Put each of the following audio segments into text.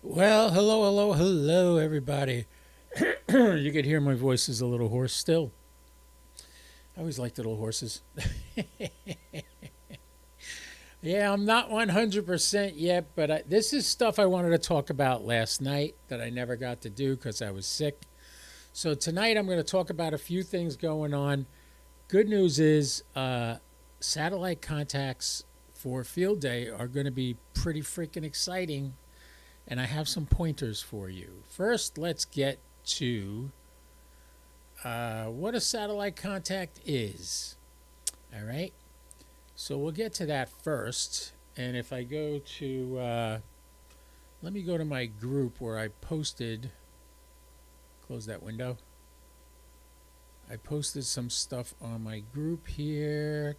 Well, hello, everybody. You could hear my voice is a little hoarse still. I always liked little horses. Yeah, I'm not 100% yet, but this is stuff I wanted to talk about last night that I never got to do because I was sick. So tonight I'm going to talk about a few things going on. Good news is satellite contacts for field day are going to be pretty freaking exciting, and I have some pointers for you. First, let's get to what a satellite contact is. All right. So we'll get to that first. And if I go to, let me go to my group where I posted, close that window. I posted some stuff on my group here.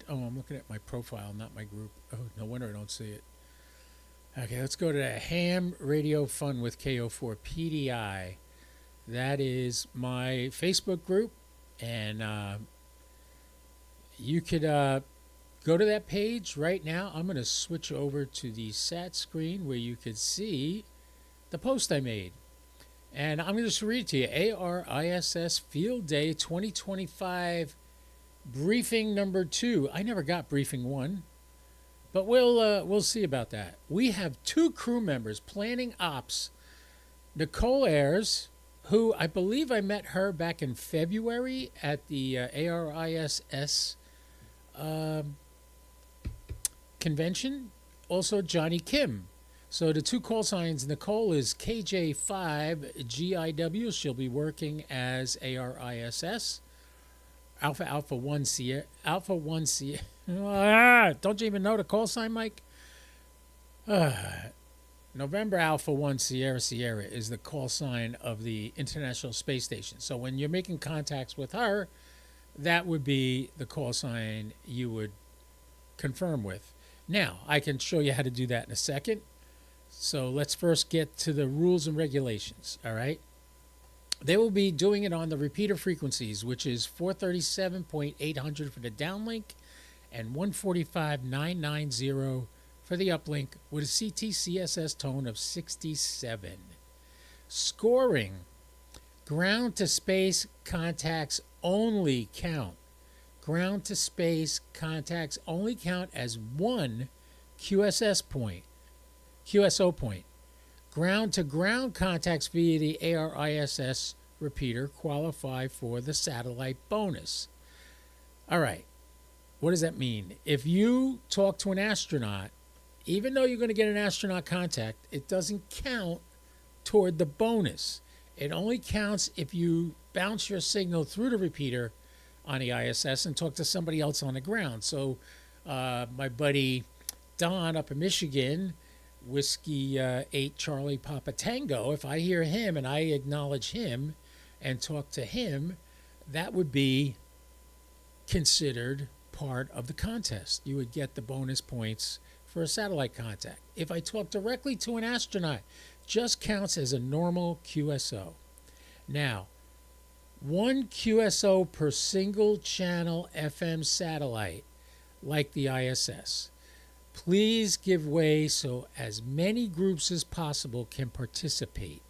Oh, I'm looking at my profile, not my group. Oh, no wonder I don't see it. Okay, let's go to the Ham Radio Fun with KO4 PDI. That is my Facebook group, and you could go to that page right now. I'm going to switch over to the SAT screen where you could see the post I made. And I'm going to just read it to you. ARISS Field Day 2025 Briefing Number 2. I never got Briefing 1. But we'll see about that. We have two crew members planning ops. Nicole Ayers, who I believe I met her back in February at the ARISS convention. Also Johnny Kim. So the two call signs, Nicole is KJ5GIW. She'll be working as ARISS. Alpha 1 Sierra. Alpha 1 Sierra. Don't you even know the call sign, Mike? November Alpha 1 Sierra Sierra is the call sign of the International Space Station. So when you're making contacts with her, that would be the call sign you would confirm with. Now, I can show you how to do that in a second. So let's first get to the rules and regulations, all right? They will be doing it on the repeater frequencies, which is 437.800 for the downlink and 145.990 for the uplink with a CT-CSS tone of 67. Scoring. Ground to space contacts only count. Ground to space contacts only count as one QSO point. Ground to ground contacts via the ARISS repeater qualify for the satellite bonus. All right. What does that mean? If you talk to an astronaut, even though you're going to get an astronaut contact, it doesn't count toward the bonus. It only counts if you bounce your signal through the repeater on the ISS and talk to somebody else on the ground. So my buddy Don up in Michigan, Whiskey 8 Charlie Papa Tango, if I hear him and I acknowledge him and talk to him, that would be considered part of the contest. You would get the bonus points for a satellite contact. If I talk directly to an astronaut, just counts as a normal QSO. Now, one QSO per single channel FM satellite, like the ISS. Please give way so as many groups as possible can participate.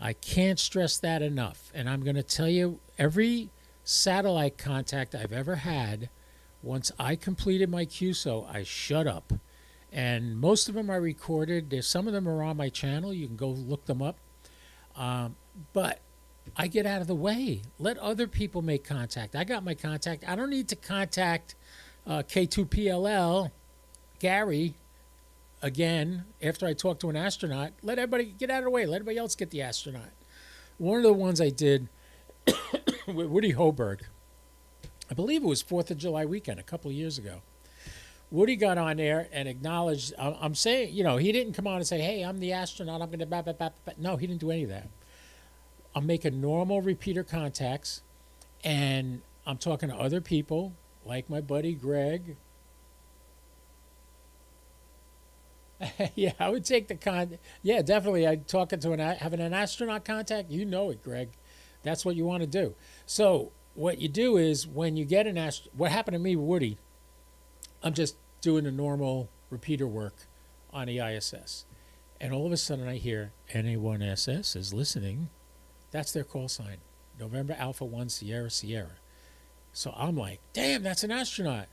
I can't stress that enough. And I'm going to tell you, every satellite contact I've ever had, once I completed my QSO, I shut up. And most of them I recorded. Some of them are on my channel. You can go look them up. But I get out of the way. Let other people make contact. I got my contact. I don't need to contact K2PLL, Gary, again, after I talk to an astronaut. Let everybody get out of the way. Let everybody else get the astronaut. One of the ones I did with Woody Hoberg, I believe it was 4th of July weekend a couple of years ago. Woody got on there and acknowledged, I'm saying, he didn't come on and say, hey, I'm the astronaut, I'm going to No, he didn't do any of that. I'm making normal repeater contacts, and I'm talking to other people, like my buddy Greg. Yeah, I would take the Yeah, definitely. I'd talking to having an astronaut contact. You know it, Greg. That's what you want to do. So what you do is when you get what happened to me, Woody, I'm just doing the normal repeater work on the ISS. And all of a sudden I hear NA1SS is listening. That's their call sign. November Alpha 1 Sierra Sierra. So I'm like, damn, that's an astronaut.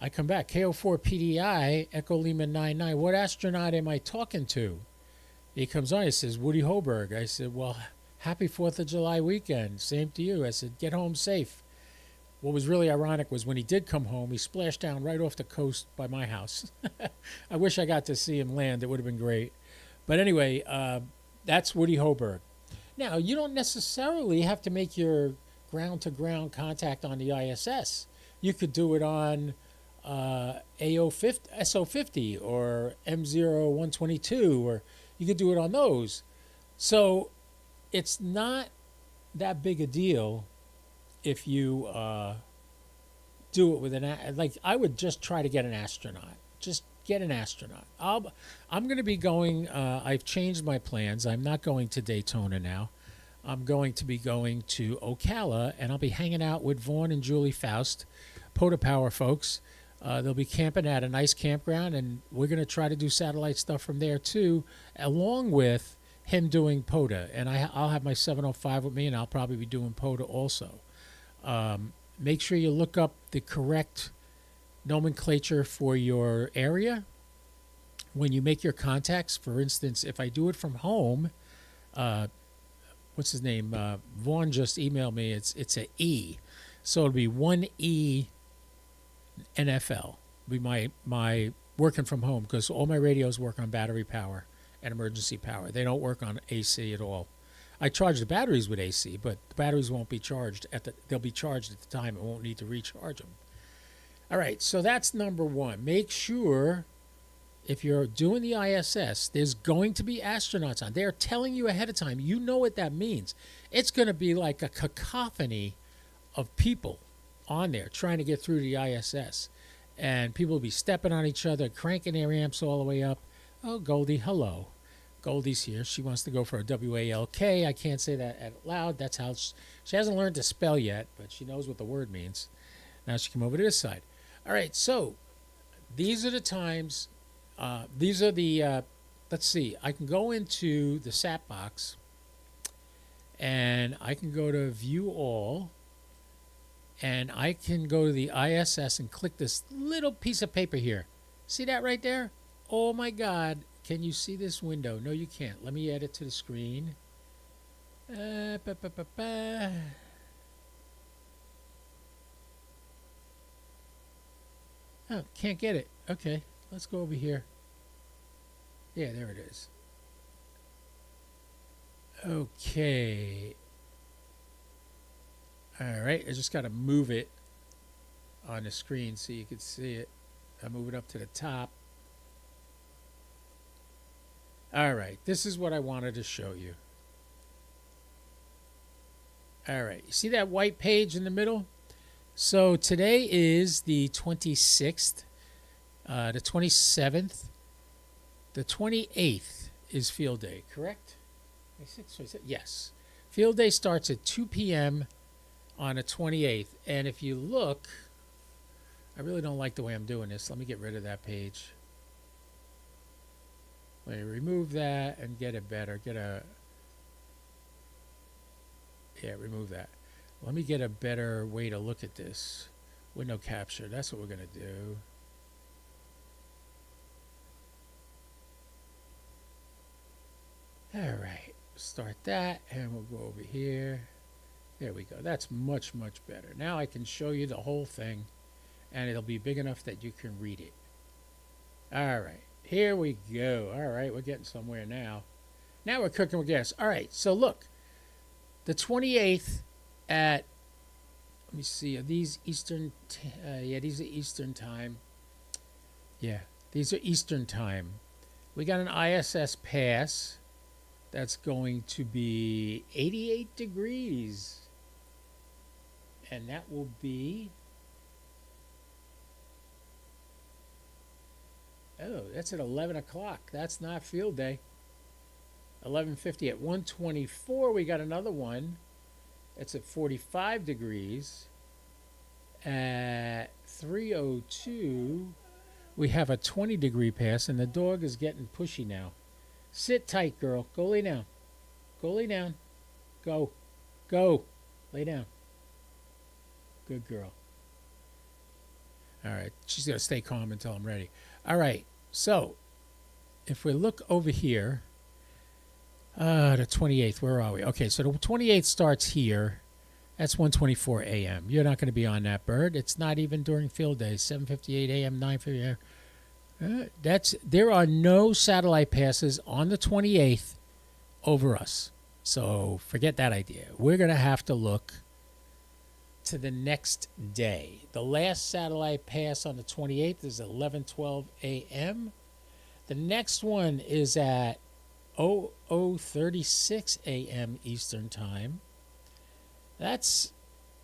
I come back, KO4PDI, Echo Lima 99. What astronaut am I talking to? He comes on, he says, Woody Hoberg. I said, well, happy 4th of July weekend. Same to you. I said, get home safe. What was really ironic was when he did come home, he splashed down right off the coast by my house. I wish I got to see him land. It would have been great. But anyway, that's Woody Hoberg. Now, you don't necessarily have to make your ground-to-ground contact on the ISS. You could do it on SO50 or M0122, or you could do it on those. So it's not that big a deal if you do it with I would just try to get an astronaut. Just get an astronaut. I'm going to be going, I've changed my plans. I'm not going to Daytona now. I'm going to be going to Ocala, and I'll be hanging out with Vaughn and Julie Faust, POTA Power folks. They'll be camping at a nice campground, and we're going to try to do satellite stuff from there too, along with him doing POTA. And I'll have my 705 with me, and I'll probably be doing POTA also. Make sure you look up the correct nomenclature for your area when you make your contacts. For instance, if I do it from home, what's his name? Vaughn just emailed me. It's a E, so it'll be 1E NFL. Be my working from home, because all my radios work on battery power and emergency power. They don't work on AC at all. I charge the batteries with AC, but the batteries won't be charged they'll be charged at the time. It won't need to recharge them. All right, so that's number one. Make sure if you're doing the ISS, there's going to be astronauts on. They're telling you ahead of time. You know what that means. It's going to be like a cacophony of people on there trying to get through the ISS. And people will be stepping on each other, cranking their amps all the way up. Oh, Goldie, hello. Goldie's here. She wants to go for a WALK. I can't say that out loud. That's how she hasn't learned to spell yet, but she knows what the word means. Now she came over to this side. All right, so these are the times. These are the, let's see. I can go into the SAT box, and I can go to View All, and I can go to the ISS and click this little piece of paper here. See that right there? Oh, my God. Can you see this window? No, you can't. Let me add it to the screen. Oh, can't get it. Okay, let's go over here. Yeah, there it is. Okay. All right, I just got to move it on the screen so you can see it. I move it up to the top. All right, this is what I wanted to show you. All right, you see that white page in the middle? So today is the 26th, the 27th, the 28th is field day, correct? 26, yes. Field day starts at 2 p.m. on the 28th. And if you look, I really don't like the way I'm doing this. Let me get rid of that page. Let me remove that and get it better. Remove that. Let me get a better way to look at this. Window capture, that's what we're going to do. All right, start that, and we'll go over here. There we go. That's much, much better. Now I can show you the whole thing, and it'll be big enough that you can read it. All right. Here we go. All right, we're getting somewhere now. Now we're cooking with gas. All right, so look. The 28th at, let me see, are these Eastern? Yeah, these are Eastern time. Yeah, these are Eastern time. We got an ISS Pass that's going to be 88 degrees. And that will be... Oh, that's at 11 o'clock. That's not field day. 11:50 at 1:24. We got another one. It's at 45 degrees. At 3:02, we have a 20-degree pass, and the dog is getting pushy now. Sit tight, girl. Go lay down. Go lay down. Go. Go. Lay down. Good girl. All right. She's going to stay calm until I'm ready. All right. So, if we look over here, the 28th, where are we? Okay, so the 28th starts here. That's 1:24 a.m. You're not going to be on that bird. It's not even during field days. 7:58 a.m., 9:50 a.m. There are no satellite passes on the 28th over us. So forget that idea. We're going to have to look to the next day. The last satellite pass on the 28th is 11:12 a.m. The next one is at 00:36 a.m. Eastern Time. That's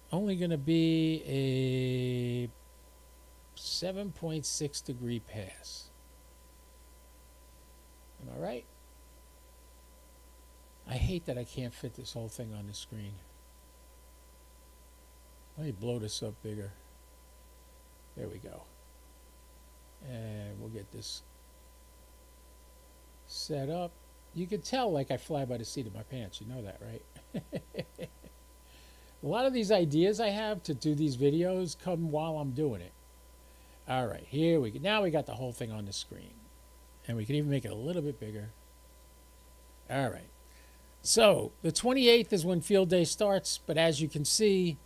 only going to be a 7.6 degree pass. Am I right? I hate that I can't fit this whole thing on the screen. Let me blow this up bigger. There we go. And we'll get this set up. You can tell like I fly by the seat of my pants. You know that, right? A lot of these ideas I have to do these videos come while I'm doing it. All right, here we go. Now we got the whole thing on the screen. And we can even make it a little bit bigger. All right. So the 28th is when field day starts. But as you can see,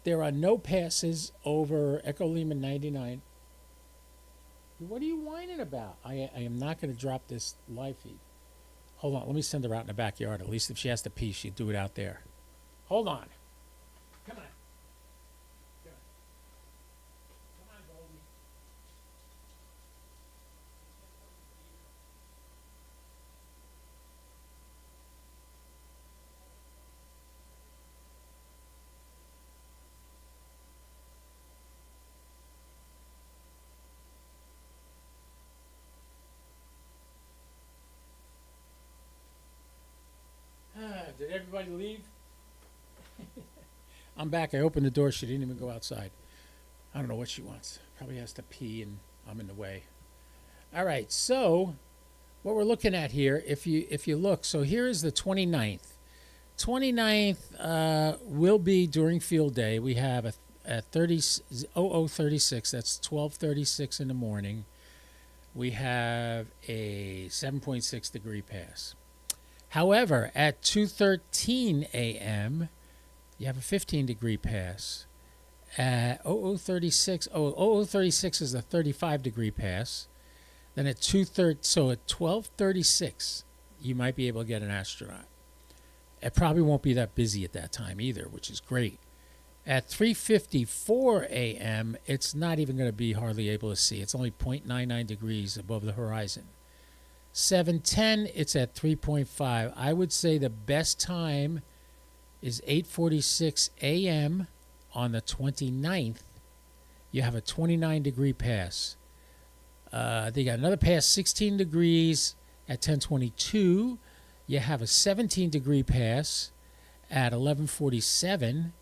there are no passes over Echo Lima 99. What are you whining about? I am not going to drop this live feed. Hold on. Let me send her out in the backyard. At least if she has to pee, she'd do it out there. Hold on. Come on. Come on, Goldie. Did everybody leave? I'm back. I opened the door. She didn't even go outside. I don't know what she wants. Probably has to pee and I'm in the way. All right. So what we're looking at here, if you look, so here is the 29th. 29th will be during field day. We have a 00:36. That's 12:36 in the morning. We have a 7.6 degree pass. However, at 2:13 a.m., you have a 15 degree pass. At 00:36 is a 35 degree pass. Then at 12:36, you might be able to get an astronaut. It probably won't be that busy at that time either, which is great. At 3:54 a.m., it's not even going to be hardly able to see. It's only 0.99 degrees above the horizon. 7:10, it's at 3.5. I would say the best time is 8:46 a.m. on the 29th. You have a 29 degree pass. They got another pass, 16 degrees at 10:22. You have a 17 degree pass at 11:47.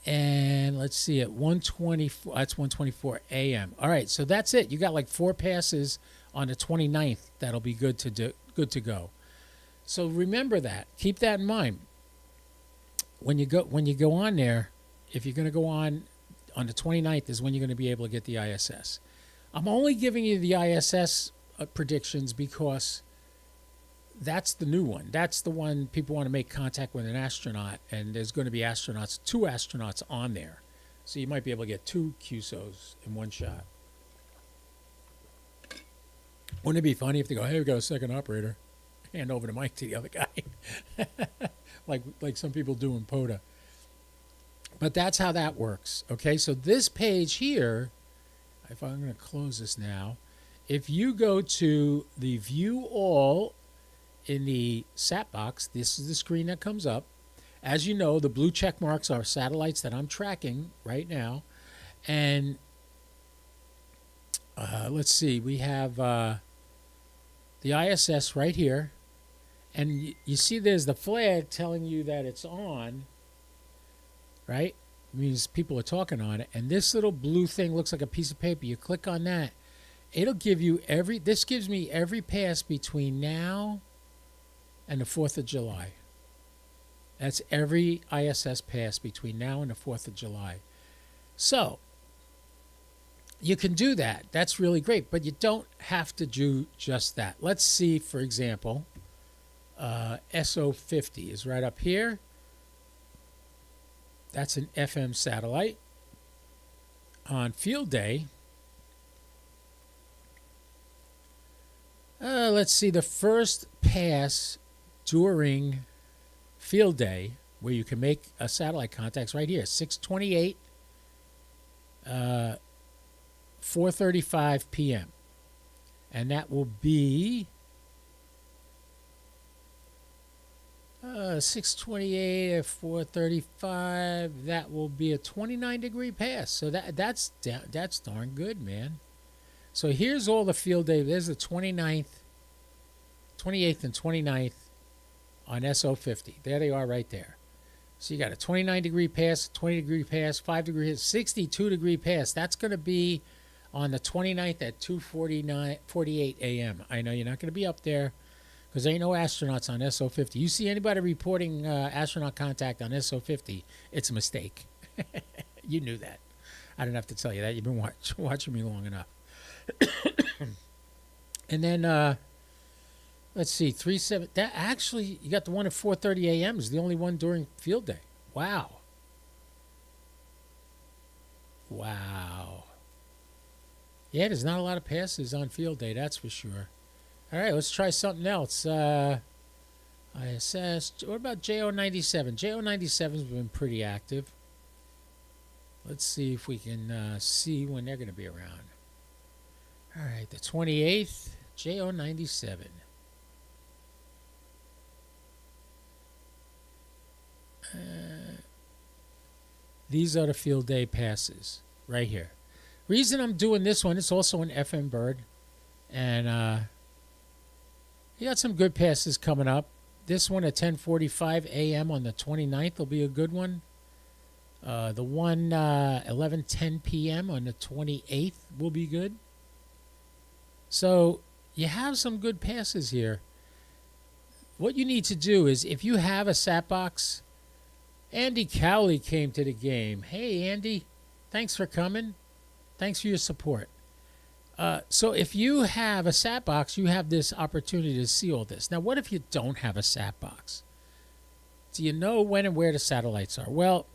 And let's see, at 1:24, that's 1:24 a.m. All right, so that's it. You got like 4 passes on the 29th. That'll be good to go. So remember that. Keep that in mind. When you go on there, if you're going to go on the 29th is when you're going to be able to get the ISS. I'm only giving you the ISS predictions because that's the new one. That's the one people want to make contact with an astronaut, and there's going to be 2 astronauts on there. So you might be able to get 2 QSOs in one shot. Wouldn't it be funny if they go, hey, we got a second operator, hand over the mic to the other guy, like some people do in POTA. But that's how that works. Okay, so this page here, if I'm going to close this now, if you go to the View All in the SAT box, this is the screen that comes up. As you know, the blue check marks are satellites that I'm tracking right now. And let's see, we have the ISS right here. And you see there's the flag telling you that it's on, right? It means people are talking on it. And this little blue thing looks like a piece of paper. You click on that, it'll give you this gives me every pass between now and the 4th of July. That's every ISS pass between now and the 4th of July. So you can do that. That's really great, but you don't have to do just that. Let's see, for example, SO50 is right up here. That's an FM satellite. On field day, let's see, the first pass during field day where you can make a satellite contacts right here, 6:28, 4:35 p.m. And that will be 6:28 at 4:35. That will be a 29-degree pass. So that's darn good, man. So here's all the field day. There's the 29th, 28th, and 29th on SO50. There they are right there. So you got a 29-degree pass, 20-degree pass, 5-degree pass, 62-degree pass. That's going to be on the 29th at 2:48 a.m. I know you're not going to be up there because there ain't no astronauts on SO50. You see anybody reporting astronaut contact on SO50, it's a mistake. You knew that. I didn't have to tell you that. You've been watching me long enough. And then, let's see, 3/7. That actually, you got the one at 4:30 a.m. is the only one during field day. Wow. Wow. Yeah, there's not a lot of passes on field day, that's for sure. All right, let's try something else. ISS. What about JO97? JO97's been pretty active. Let's see if we can see when they're going to be around. All right, the 28th, JO97. These are the field day passes right here. Reason I'm doing this one, it's also an FM bird. And you got some good passes coming up. This one at 10:45 a.m. on the 29th will be a good one. The one 11:10 p.m. on the 28th will be good. So you have some good passes here. What you need to do is, if you have a sat box, Andy Cowley came to the game. Hey, Andy, thanks for coming. Thanks for your support. So if you have a sat box, you have this opportunity to see all this. Now, what if you don't have a sat box? Do you know when and where the satellites are? Well,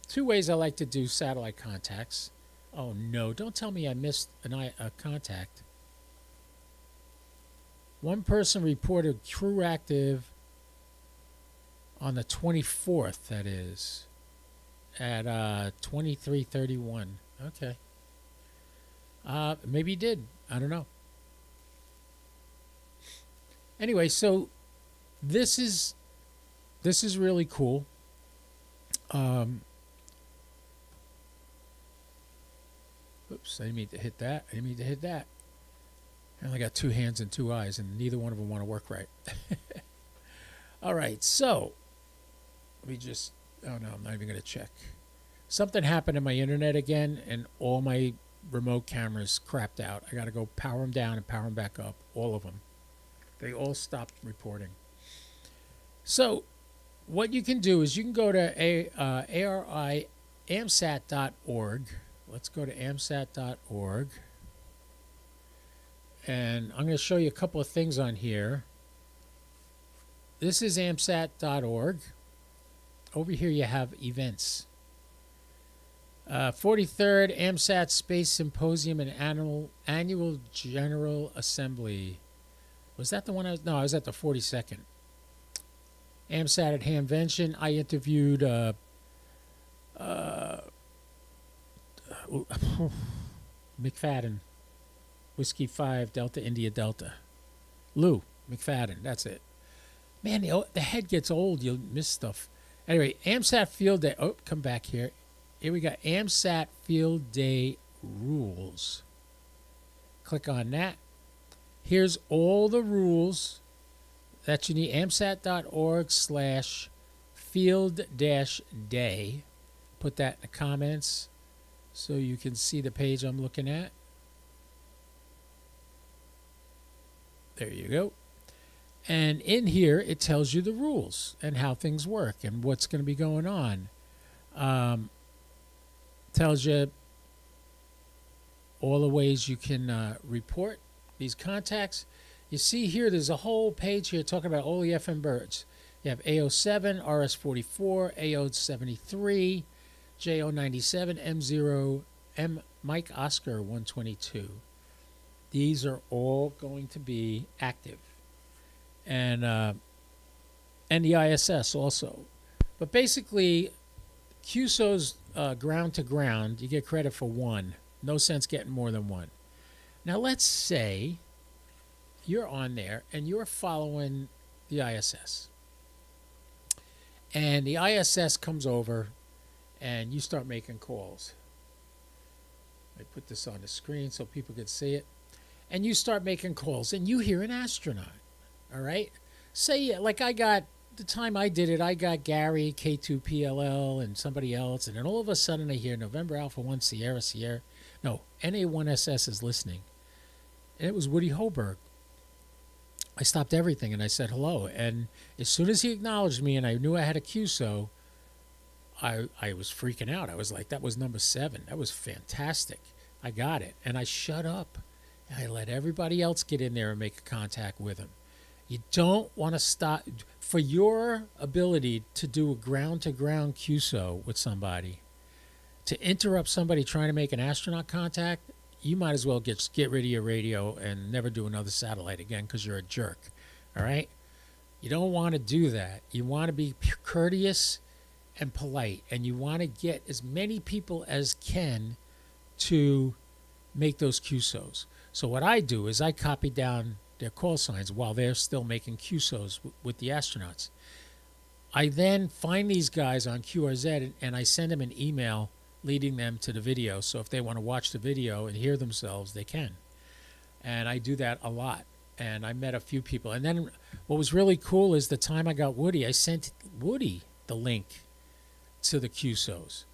two ways I like to do satellite contacts. Oh, no, don't tell me I missed a contact. One person reported crew active on the 24th, that is, at 23:31. Okay. Maybe he did. I don't know. Anyway, so this is really cool. Oops, I didn't mean to hit that. I only got two hands and two eyes, and neither one of them want to work right. All right, so let me just... Oh, no, I'm not even going to check. Something happened to my internet again, and all my remote cameras crapped out. I got to go power them down and power them back up, all of them. They all stopped reporting. So what you can do is you can go to amsat.org. Let's go to amsat.org. And I'm going to show you a couple of things on here. This is amsat.org. Over here you have events. 43rd AMSAT Space Symposium and Annual General Assembly. Was that the one I was... No, I was at the 42nd. AMSAT at Hamvention. I interviewed McFadden. Whiskey 5, Delta India Delta. Lou McFadden, that's it. Man, the head gets old. You'll miss stuff. Anyway, AMSAT Field Day. Oh, come back here. Here we got AMSAT Field Day rules. Click on that. Here's all the rules that you need. amsat.org/field-day. Put that in the comments so you can see the page I'm looking at. There you go. And in here, it tells you the rules and how things work and what's going to be going on. Tells you all the ways you can report these contacts. You see here, there's a whole page here talking about all the FM birds. You have AO7, RS44, AO73, JO97, M0, M Mike Oscar 122. These are all going to be active. And the ISS also. But basically, QSO's ground to ground, you get credit for one. No sense getting more than one. Now let's say you're on there and you're following the ISS. And the ISS comes over and you start making calls. I put this on the screen so people can see it. And you start making calls and you hear an astronaut. All right? Say, like the time I did it, I got Gary, K2PLL, and somebody else. And then all of a sudden I hear November Alpha 1 Sierra. No, NA1SS is listening. And it was Woody Hoberg. I stopped everything and I said hello. And as soon as he acknowledged me and I knew I had a QSO, I was freaking out. I was like, that was number 7. That was fantastic. I got it. And I shut up. I let everybody else get in there and make a contact with him. You don't want to stop. For your ability to do a ground-to-ground QSO with somebody, to interrupt somebody trying to make an astronaut contact, you might as well get rid of your radio and never do another satellite again because you're a jerk. All right? You don't want to do that. You want to be courteous and polite, and you want to get as many people as can to make those QSOs. So what I do is I copy down their call signs while they're still making QSOs with the astronauts. I then find these guys on QRZ and I send them an email leading them to the video. So if they want to watch the video and hear themselves, they can. And I do that a lot. And I met a few people. And then what was really cool is the time I got Woody, I sent Woody the link to the QSOs,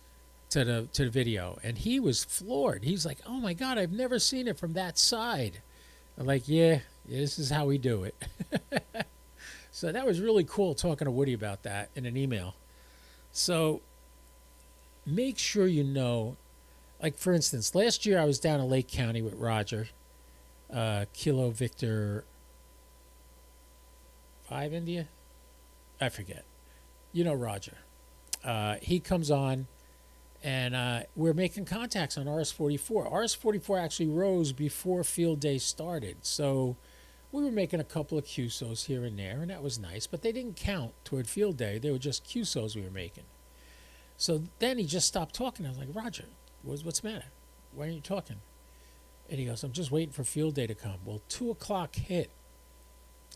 to the video. And he was floored. He's like, oh my God, I've never seen it from that side. I'm like, yeah, this is how we do it. So that was really cool talking to Woody about that in an email. So make sure you know, like for instance, last year I was down in Lake County with Roger, Kilo Victor 5 India? I forget. You know Roger. He comes on and we're making contacts on RS-44. RS-44 actually rose before field day started. So we were making a couple of QSOs here and there, and that was nice. But they didn't count toward field day. They were just QSOs we were making. So then he just stopped talking. I was like, Roger, what's the matter? Why aren't you talking? And he goes, I'm just waiting for field day to come. Well, 2 o'clock hit.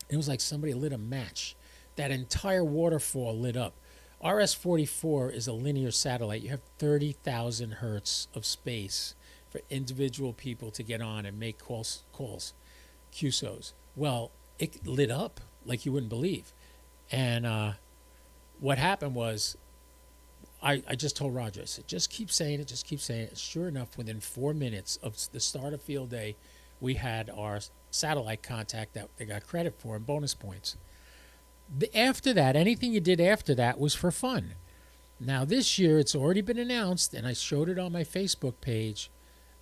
It was like somebody lit a match. That entire waterfall lit up. RS-44 is a linear satellite. You have 30,000 hertz of space for individual people to get on and make calls, QSOs. Well, it lit up like you wouldn't believe. And what happened was I just told Roger, I said, just keep saying it, just keep saying it. Sure enough, within 4 minutes of the start of field day, we had our satellite contact that they got credit for and bonus points. After that, anything you did after that was for fun. Now, this year, it's already been announced, and I showed it on my Facebook page,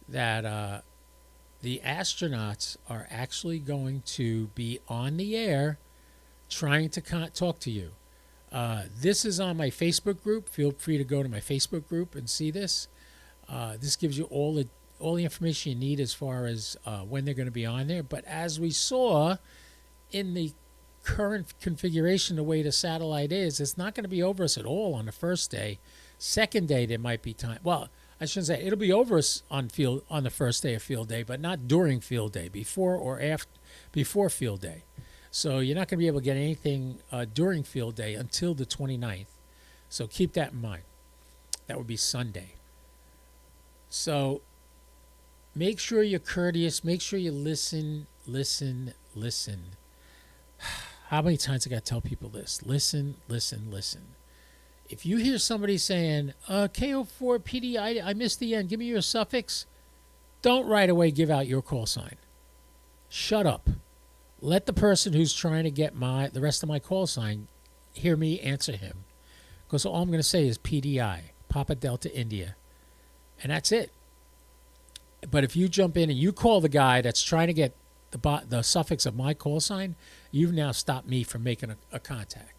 that the astronauts are actually going to be on the air trying to talk to you. This is on my Facebook group. Feel free to go to my Facebook group and see this. This gives you all the information you need as far as when they're going to be on there. But as we saw in the current configuration, the way the satellite is, it's not going to be over us at all on the first day. Second day, there might be time. Well, I shouldn't say it'll be over us on the first day of field day, but not during field day, before field day. So you're not going to be able to get anything during field day until the 29th. So keep that in mind. That would be Sunday. So make sure you're courteous. Make sure you listen. How many times I got to tell people this? Listen. If you hear somebody saying, KO4 PD, I missed the end, give me your suffix, don't right away give out your call sign. Shut up. let the person who's trying to get the rest of my call sign hear me answer him. Because all I'm going to say is PDI, Papa Delta India. And that's it. But if you jump in and you call the guy that's trying to get the suffix of my call sign, you've now stopped me from making a contact.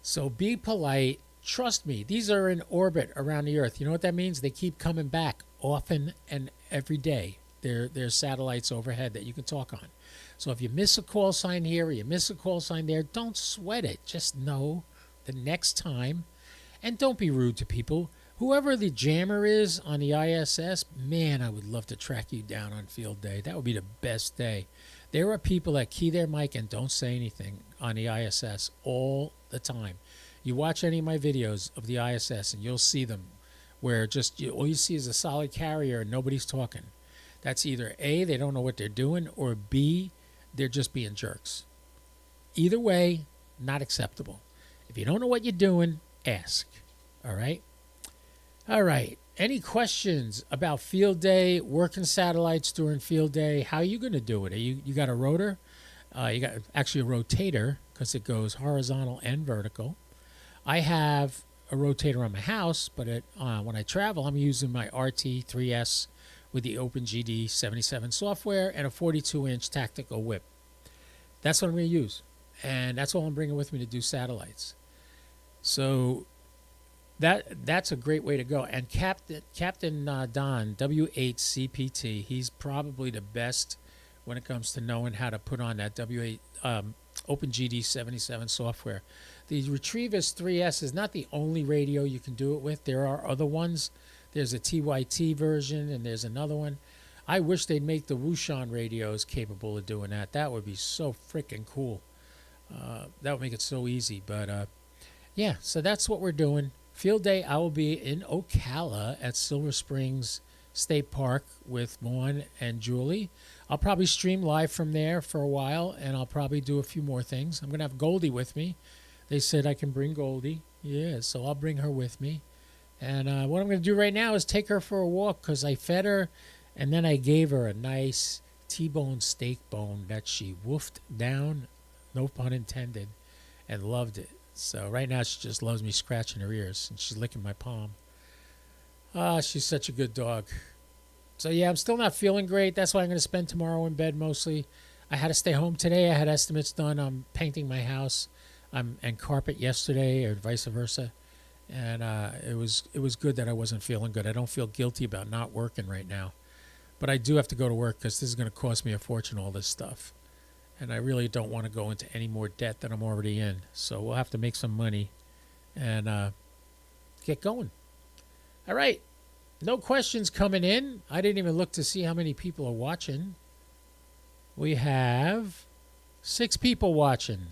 So be polite. Trust me. These are in orbit around the Earth. You know what that means? They keep coming back often and every day. There's satellites overhead that you can talk on. So if you miss a call sign here or you miss a call sign there, don't sweat it. Just know the next time. And don't be rude to people. Whoever the jammer is on the ISS, man, I would love to track you down on field day. That would be the best day. There are people that key their mic and don't say anything on the ISS all the time. You watch any of my videos of the ISS and you'll see them where just all you see is a solid carrier and nobody's talking. That's either A, they don't know what they're doing, or B, they're just being jerks. Either way, not acceptable. If you don't know what you're doing, ask. All right? All right. Any questions about field day, working satellites during field day? How are you going to do it? You got a rotor? You got actually a rotator because it goes horizontal and vertical. I have a rotator on my house, but when I travel, I'm using my RT3S with the OpenGD 77 software and a 42-inch tactical whip. That's what I'm going to use. And that's all I'm bringing with me to do satellites. So that's a great way to go. And Captain Don, W8CPT, he's probably the best when it comes to knowing how to put on that W8 OpenGD 77 software. The Retrievus 3S is not the only radio you can do it with. There are other ones. There's a TYT version, and there's another one. I wish they'd make the Wouxun radios capable of doing that. That would be so freaking cool. That would make it so easy. But, yeah, so that's what we're doing. Field day, I will be in Ocala at Silver Springs State Park with Vaughn and Julie. I'll probably stream live from there for a while, and I'll probably do a few more things. I'm going to have Goldie with me. They said I can bring Goldie. Yeah, so I'll bring her with me. And what I'm going to do right now is take her for a walk because I fed her, and then I gave her a nice T-bone steak bone that she woofed down, no pun intended, and loved it. So right now she just loves me scratching her ears, and she's licking my palm. She's such a good dog. So yeah, I'm still not feeling great. That's why I'm going to spend tomorrow in bed mostly. I had to stay home today. I had estimates done. I'm painting my house and carpet yesterday, or vice versa. And it was good that I wasn't feeling good. I don't feel guilty about not working right now. But I do have to go to work because this is going to cost me a fortune, all this stuff. And I really don't want to go into any more debt than I'm already in. So we'll have to make some money and get going. All right. No questions coming in. I didn't even look to see how many people are watching. We have 6 people watching.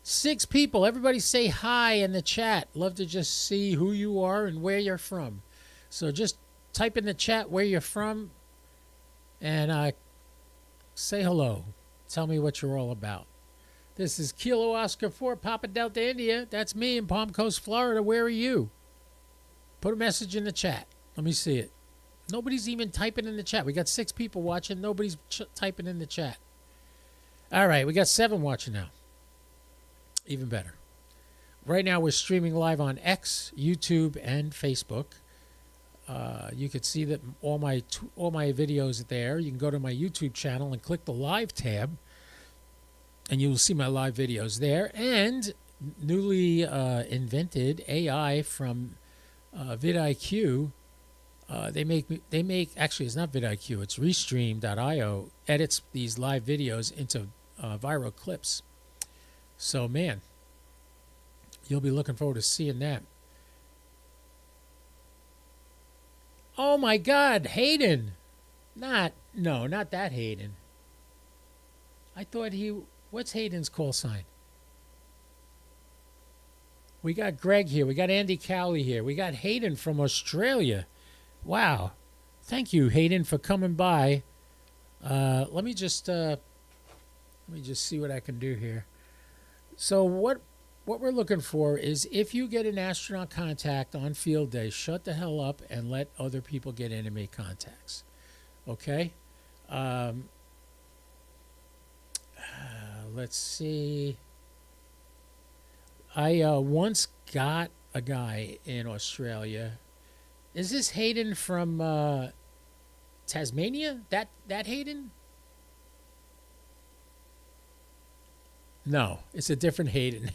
6 people. Everybody say hi in the chat. Love to just see who you are and where you're from. So just type in the chat where you're from and say hello. Tell me what you're all about. This is Kilo Oscar 4, Papa Delta India. That's me in Palm Coast, Florida. Where are you? Put a message in the chat. Let me see it. Nobody's even typing in the chat. We got 6 people watching. Nobody's typing in the chat. All right, we got 7 watching now. Even better. Right now we're streaming live on X, YouTube, and Facebook. You could see that all my videos there. You can go to my YouTube channel and click the live tab, and you will see my live videos there. And newly invented AI from vidIQ. They make actually it's not vidIQ. It's Restream.io. Edits these live videos into viral clips. So, man, you'll be looking forward to seeing that. Oh, my God, Hayden. Not that Hayden. I thought what's Hayden's call sign? We got Greg here. We got Andy Cowley here. We got Hayden from Australia. Wow. Thank you, Hayden, for coming by. Let me just see what I can do here. So what we're looking for is if you get an astronaut contact on field day, shut the hell up and let other people get in and make contacts. Okay? let's see. I once got a guy in Australia. Is this Hayden from Tasmania? That Hayden? No, it's a different Hayden.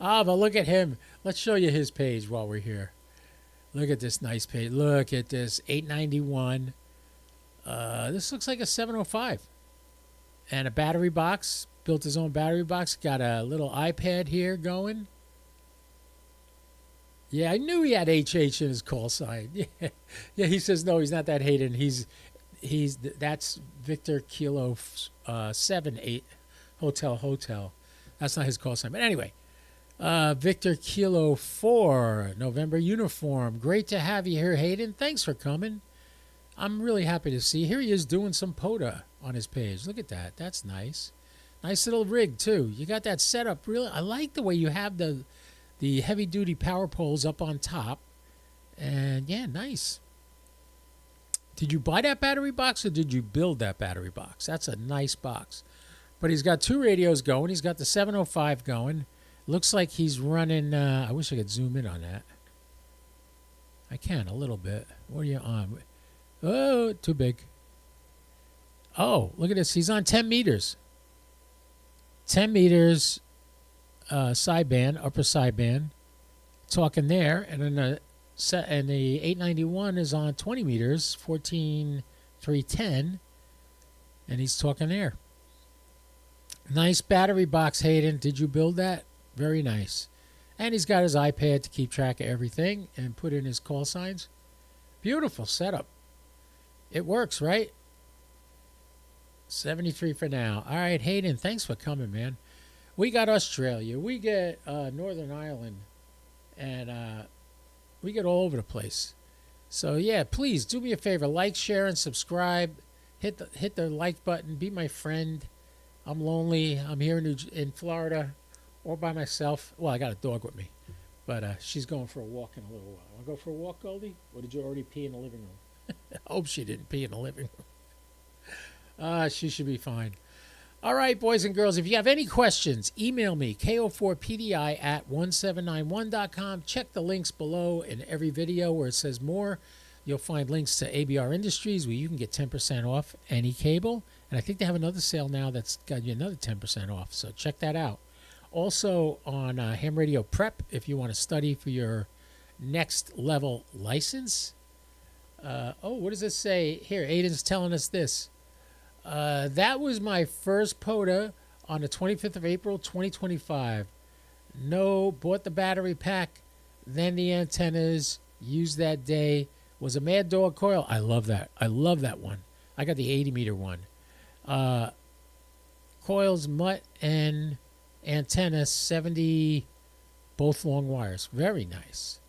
Ah, but look at him. Let's show you his page while we're here. Look at this nice page. Look at this 891. This looks like a 705. And a battery box. Built his own battery box. Got a little iPad here going. Yeah, I knew he had HH in his call sign. Yeah, yeah. He says no, he's not that Hayden. That's Victor Kilo 78 Hotel. That's not his call sign. But anyway, Victor Kilo 4 November uniform. Great to have you here, Hayden. Thanks for coming. I'm really happy to see. Here he is doing some POTA on his page. Look at that. That's nice. Nice little rig too. You got that set up really. I like the way you have the heavy duty power poles up on top. And yeah, nice. Did you buy that battery box or did you build that battery box? That's a nice box. But he's got two radios going. He's got the 705 going. Looks like he's running. I wish I could zoom in on that. I can a little bit. What are you on? Oh, too big. Oh, look at this. He's on 10 meters. 10 meters sideband, upper sideband. Talking there. And then the 891 is on 20 meters, 14,310. And he's talking there. Nice battery box, Hayden. Did you build that? Very nice. And he's got his iPad to keep track of everything and put in his call signs. Beautiful setup. It works, right? 73 for now. All right, Hayden, thanks for coming, man. We got Australia. We get Northern Ireland. And we get all over the place. So, yeah, please do me a favor. Like, share, and subscribe. Hit the like button. Be my friend. I'm lonely. I'm here in Florida or by myself. Well, I got a dog with me. But she's going for a walk in a little while. Want to go for a walk, Goldie? Or did you already pee in the living room? I hope she didn't pee in the living room. She should be fine. All right, boys and girls, if you have any questions, email me, ko4pdi@1791.com. Check the links below in every video where it says more. You'll find links to ABR Industries where you can get 10% off any cable. And I think they have another sale now that's got you another 10% off. So check that out. Also on Ham Radio Prep, if you want to study for your next level license. What does it say? Here, Aiden's telling us this. That was my first POTA on the 25th of April, 2025. No, bought the battery pack, then the antennas, used that day. Was a Mad Dog coil. I love that. I love that one. I got the 80 meter one. Coils, mutt, and antenna, 70, both long wires. Very nice.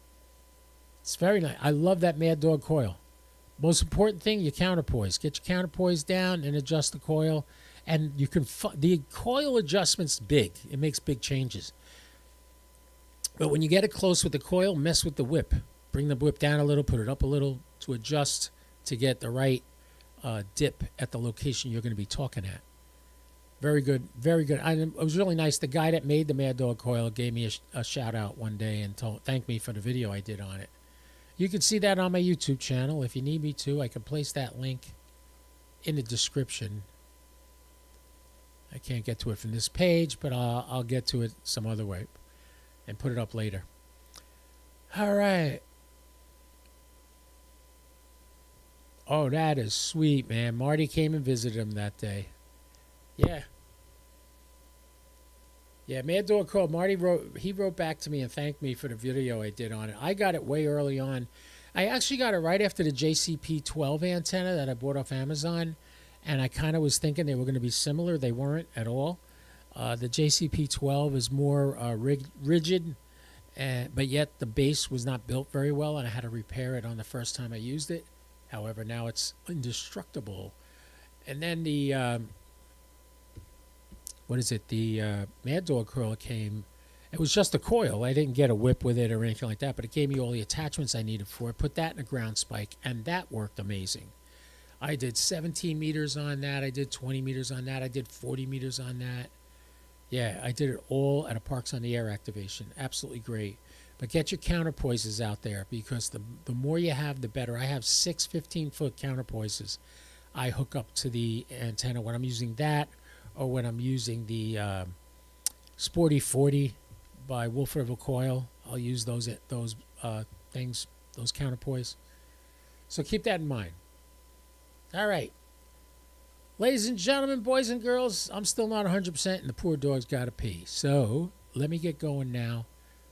It's very nice. I love that Mad Dog coil. Most important thing, your counterpoise. Get your counterpoise down and adjust the coil. And you can the coil adjustment's big. It makes big changes. But when you get it close with the coil, mess with the whip. Bring the whip down a little, put it up a little to adjust to get the right dip at the location you're going to be talking at. Very good, very good. It was really nice. The guy that made the Mad Dog coil gave me a shout out one day and thanked me for the video I did on it. You can see that on my YouTube channel. If you need me to, I can place that link in the description. I can't get to it from this page, but I'll get to it some other way and put it up later. All right. Oh, that is sweet, man. Marty came and visited him that day. Yeah. Yeah, Mad Dog called. Marty wrote back to me and thanked me for the video I did on it. I got it way early on. I actually got it right after the JCP-12 antenna that I bought off Amazon, and I kind of was thinking they were going to be similar. They weren't at all. The JCP-12 is more rigid, but yet the base was not built very well, and I had to repair it on the first time I used it. However, now it's indestructible. And then the... The Mad Dog coil came. It was just a coil. I didn't get a whip with it or anything like that, but it gave me all the attachments I needed for it. Put that in a ground spike, and that worked amazing. I did 17 meters on that. I did 20 meters on that. I did 40 meters on that. Yeah, I did it all at a Parks on the Air activation. Absolutely great. But get your counterpoises out there, because the more you have, the better. I have 6 15-foot counterpoises I hook up to the antenna when I'm using that, or when I'm using the Sporty 40 by Wolf River Coil. I'll use those things, those counterpoise. So keep that in mind. All right. Ladies and gentlemen, boys and girls, I'm still not 100%, and the poor dog's got to pee. So let me get going now.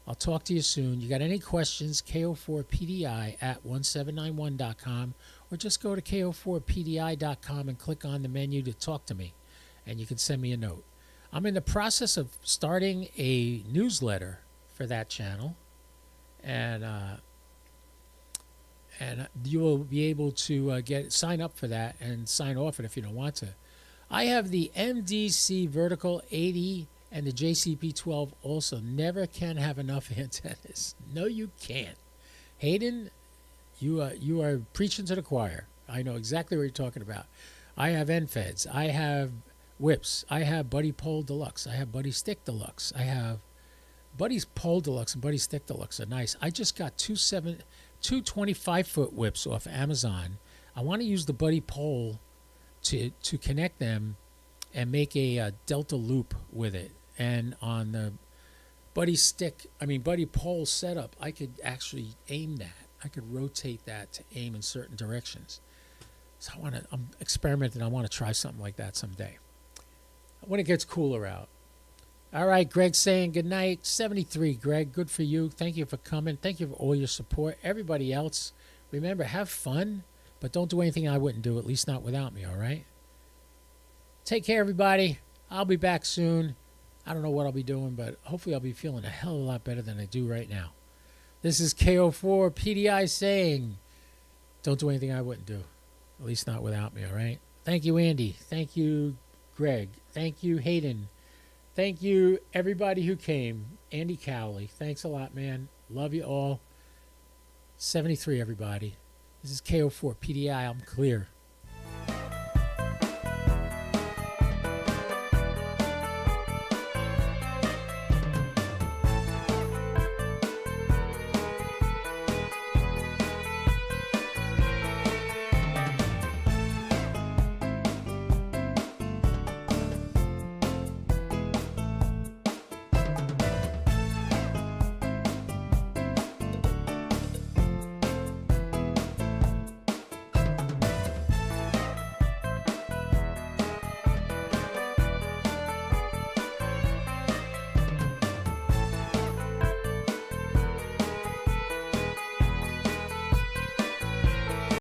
I'll talk to you soon. You got any questions, ko4pdi at 1791.com, or just go to ko4pdi.com and click on the menu to talk to me, and you can send me a note. I'm in the process of starting a newsletter for that channel, and you will be able to sign up for that and sign off it if you don't want to. I have the MDC Vertical 80 and the JCP12 also. Never can have enough antennas. No, you can't. Hayden, you are preaching to the choir. I know exactly what you're talking about. I have NFEDs. I have whips. I have Buddy Pole Deluxe. I have Buddy Stick Deluxe. I have Buddy's Pole Deluxe and Buddy Stick Deluxe are nice. I just got two 25-foot whips off Amazon. I want to use the Buddy Pole to connect them and make a delta loop with it. And on the Buddy Pole setup, I could actually aim that. I could rotate that to aim in certain directions. So I'm experimenting. I want to try something like that someday when it gets cooler out. All right, Greg saying good night. 73, Greg, good for you. Thank you for coming. Thank you for all your support. Everybody else, remember, have fun, but don't do anything I wouldn't do, at least not without me, all right? Take care, everybody. I'll be back soon. I don't know what I'll be doing, but hopefully I'll be feeling a hell of a lot better than I do right now. This is KO4 PDI saying, don't do anything I wouldn't do, at least not without me, all right? Thank you, Andy. Thank you, Greg. Thank you, Hayden. Thank you, everybody who came. Andy Cowley, thanks a lot, man. Love you all. 73, everybody. This is KO4 PDI. I'm clear.